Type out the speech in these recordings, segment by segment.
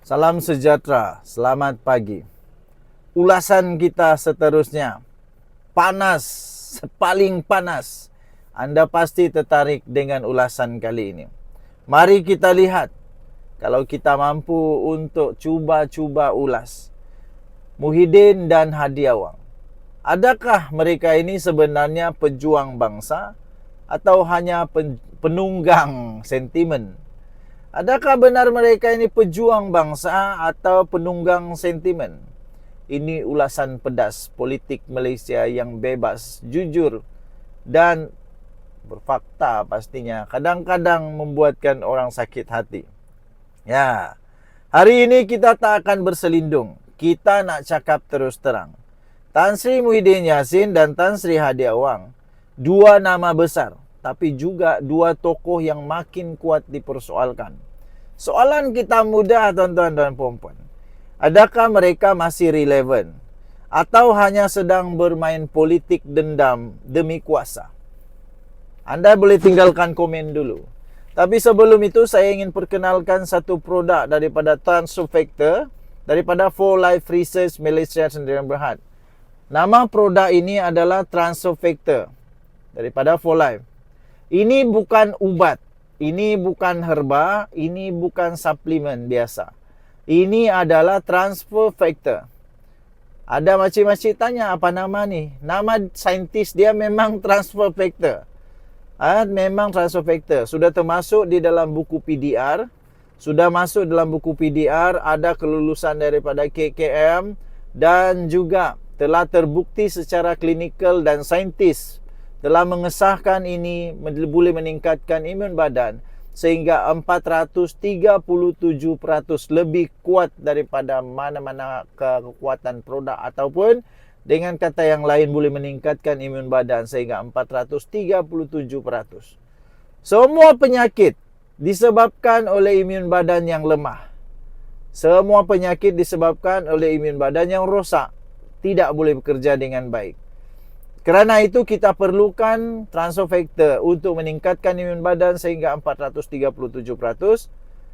Salam sejahtera, selamat pagi. Ulasan kita seterusnya panas, paling panas. Anda pasti tertarik dengan ulasan kali ini. Mari kita lihat kalau kita mampu untuk cuba-cuba ulas Muhyiddin dan Hadi Awang. Adakah mereka ini sebenarnya pejuang bangsa atau hanya penunggang sentimen? Adakah benar mereka ini pejuang bangsa atau penunggang sentimen? Ini ulasan pedas politik Malaysia yang bebas, jujur dan berfakta pastinya. Kadang-kadang membuatkan orang sakit hati. Ya, hari ini kita tak akan berselindung. Kita nak cakap terus terang. Tan Sri Muhyiddin Yassin dan Tan Sri Hadi Awang, dua nama besar, tapi juga dua tokoh yang makin kuat dipersoalkan. Soalan kita mudah, tuan-tuan dan puan-puan. Adakah mereka masih relevan? Atau hanya sedang bermain politik dendam demi kuasa? Anda boleh tinggalkan komen dulu. Tapi sebelum itu, saya ingin perkenalkan satu produk daripada Transofactor, daripada 4Life Research Malaysia Sdn Bhd. Nama produk ini adalah Transofactor daripada 4Life. Ini bukan ubat. Ini bukan herba, ini bukan suplemen biasa. Ini adalah transfer factor. Ada makcik-makcik tanya apa nama ni? Nama saintis dia memang transfer factor. Memang transfer factor. Sudah termasuk di dalam buku PDR. Sudah masuk dalam buku PDR, ada kelulusan daripada KKM dan juga telah terbukti secara klinikal dan saintis telah mengesahkan ini boleh meningkatkan imun badan sehingga 437% lebih kuat daripada mana-mana kekuatan produk, ataupun dengan kata yang lain boleh meningkatkan imun badan sehingga 437%. Semua penyakit disebabkan oleh imun badan yang lemah. Semua penyakit disebabkan oleh imun badan yang rosak, tidak boleh bekerja dengan baik. Kerana itu kita perlukan Transofactor untuk meningkatkan imun badan sehingga 437%,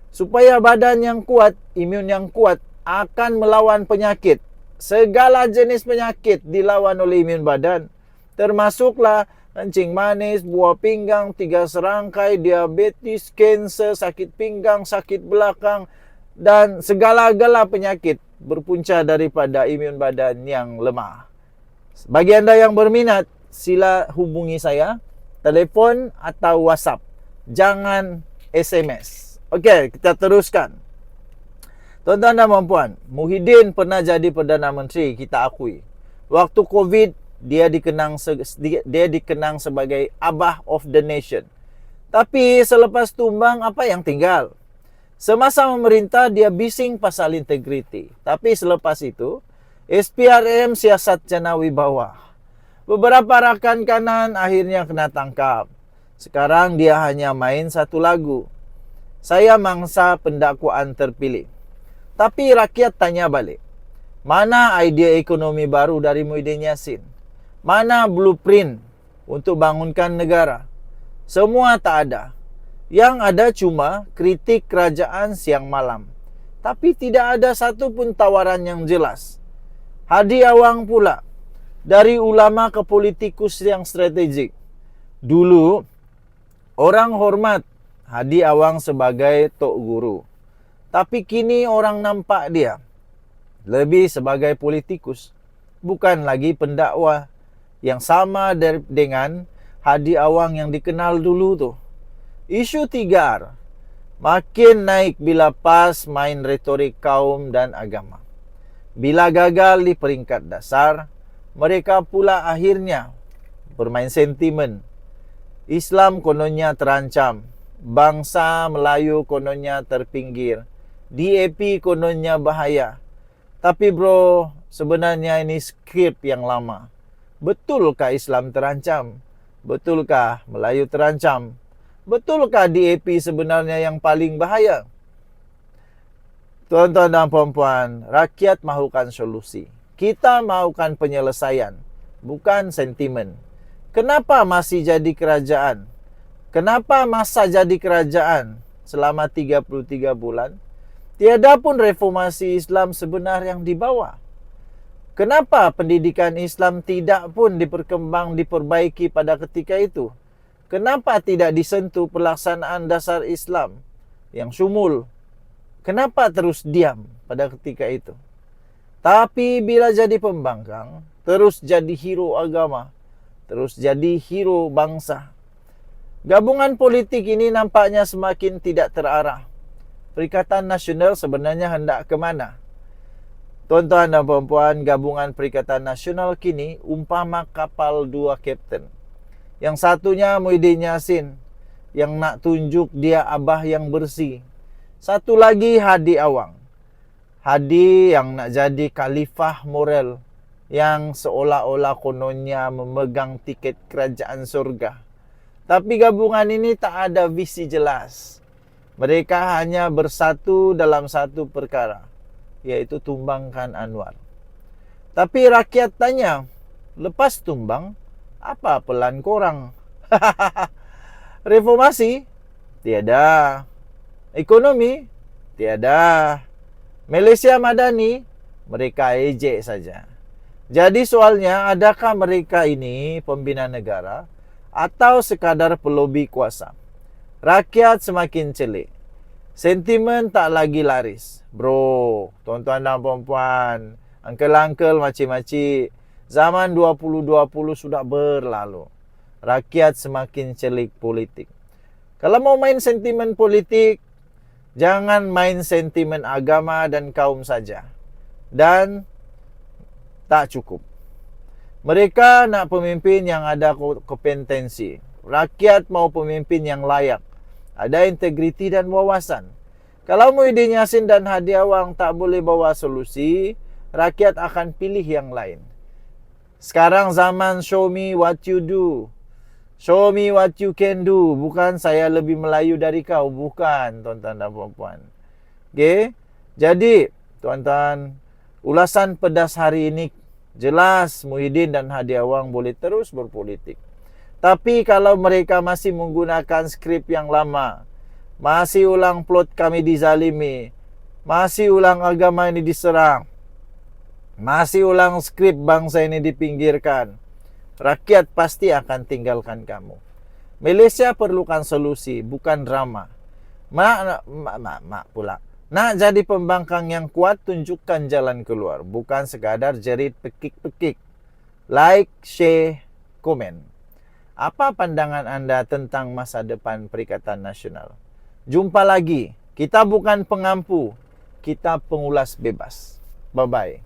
supaya badan yang kuat, imun yang kuat akan melawan penyakit. Segala jenis penyakit dilawan oleh imun badan, termasuklah kencing manis, buah pinggang, 3 serangkai, diabetes, kanser, sakit pinggang, sakit belakang dan segala-gala penyakit berpunca daripada imun badan yang lemah. Bagi anda yang berminat, sila hubungi saya, telefon atau WhatsApp. Jangan SMS. Okey, kita teruskan. Tuan-tuan dan puan-puan, Muhyiddin pernah jadi Perdana Menteri, kita akui. Waktu COVID, dia dikenang sebagai Abah of the Nation. Tapi selepas tumbang, apa yang tinggal? Semasa memerintah, dia bising pasal integriti. Tapi selepas itu, SPRM siasat jana wibawa. Beberapa rakan kanan akhirnya kena tangkap. Sekarang dia hanya main satu lagu. Saya mangsa pendakwaan terpilih. Tapi rakyat tanya balik. Mana idea ekonomi baru dari Muhyiddin Yassin? Mana blueprint untuk bangunkan negara? Semua tak ada. Yang ada cuma kritik kerajaan siang malam. Tapi tidak ada satu pun tawaran yang jelas. Hadi Awang pula, dari ulama ke politikus yang strategik. Dulu, orang hormat Hadi Awang sebagai tok guru. Tapi kini orang nampak dia lebih sebagai politikus, bukan lagi pendakwa yang sama dengan Hadi Awang yang dikenal dulu tu. Isu 3R makin naik bila pas main retorik kaum dan agama. Bila gagal di peringkat dasar, mereka pula akhirnya bermain sentimen. Islam kononnya terancam, bangsa Melayu kononnya terpinggir, DAP kononnya bahaya. Tapi bro, sebenarnya ini skrip yang lama. Betulkah Islam terancam? Betulkah Melayu terancam? Betulkah DAP sebenarnya yang paling bahaya? Tuan-tuan dan puan-puan, rakyat mahukan solusi. Kita mahukan penyelesaian, bukan sentimen. Kenapa masih jadi kerajaan? Kenapa masa jadi kerajaan selama 33 bulan? Tiada pun reformasi Islam sebenar yang dibawa. Kenapa pendidikan Islam tidak pun diperbaiki pada ketika itu? Kenapa tidak disentuh pelaksanaan dasar Islam yang syumul? Kenapa terus diam pada ketika itu? Tapi bila jadi pembangkang, terus jadi hero agama, terus jadi hero bangsa. Gabungan politik ini nampaknya semakin tidak terarah. Perikatan Nasional sebenarnya hendak ke mana? Tuan-tuan dan puan-puan, gabungan Perikatan Nasional kini umpama kapal dua kapten. Yang satunya Muhyiddin Yassin, yang nak tunjuk dia abah yang bersih. Satu lagi Hadi Awang. Hadi yang nak jadi khalifah moral, yang seolah-olah kononnya memegang tiket kerajaan surga. Tapi gabungan ini tak ada visi jelas. Mereka hanya bersatu dalam satu perkara, yaitu tumbangkan Anwar. Tapi rakyat tanya, lepas tumbang, apa pelan korang? Reformasi? Tiada. Ekonomi? Tiada. Malaysia Madani? Mereka ejek saja. Jadi soalnya, adakah mereka ini pembina negara atau sekadar pelobi kuasa? Rakyat semakin celik. Sentimen tak lagi laris. Bro, tuan-tuan dan puan-puan, uncle-uncle, makcik-makcik, zaman 2020 sudah berlalu. Rakyat semakin celik politik. Kalau mau main sentimen politik, jangan main sentimen agama dan kaum saja. Dan tak cukup. Mereka nak pemimpin yang ada kompetensi. Rakyat mau pemimpin yang layak, ada integriti dan wawasan. Kalau Muhyiddin Yassin dan Hadi Awang tak boleh bawa solusi, rakyat akan pilih yang lain. Sekarang zaman show me what you do. Show me what you can do. Bukan saya lebih Melayu dari kau. Bukan, tuan-tuan dan puan-puan. Okay? Jadi, tuan-tuan, ulasan pedas hari ini jelas Muhyiddin dan Hadi Awang boleh terus berpolitik. Tapi kalau mereka masih menggunakan skrip yang lama, masih ulang plot kami dizalimi, masih ulang agama ini diserang, masih ulang skrip bangsa ini dipinggirkan, rakyat pasti akan tinggalkan kamu. Malaysia perlukan solusi, bukan drama. Mak pula. Nak jadi pembangkang yang kuat, tunjukkan jalan keluar. Bukan sekadar jerit pekik-pekik. Like, share, komen. Apa pandangan anda tentang masa depan Perikatan Nasional? Jumpa lagi. Kita bukan pengampu, kita pengulas bebas. Bye-bye.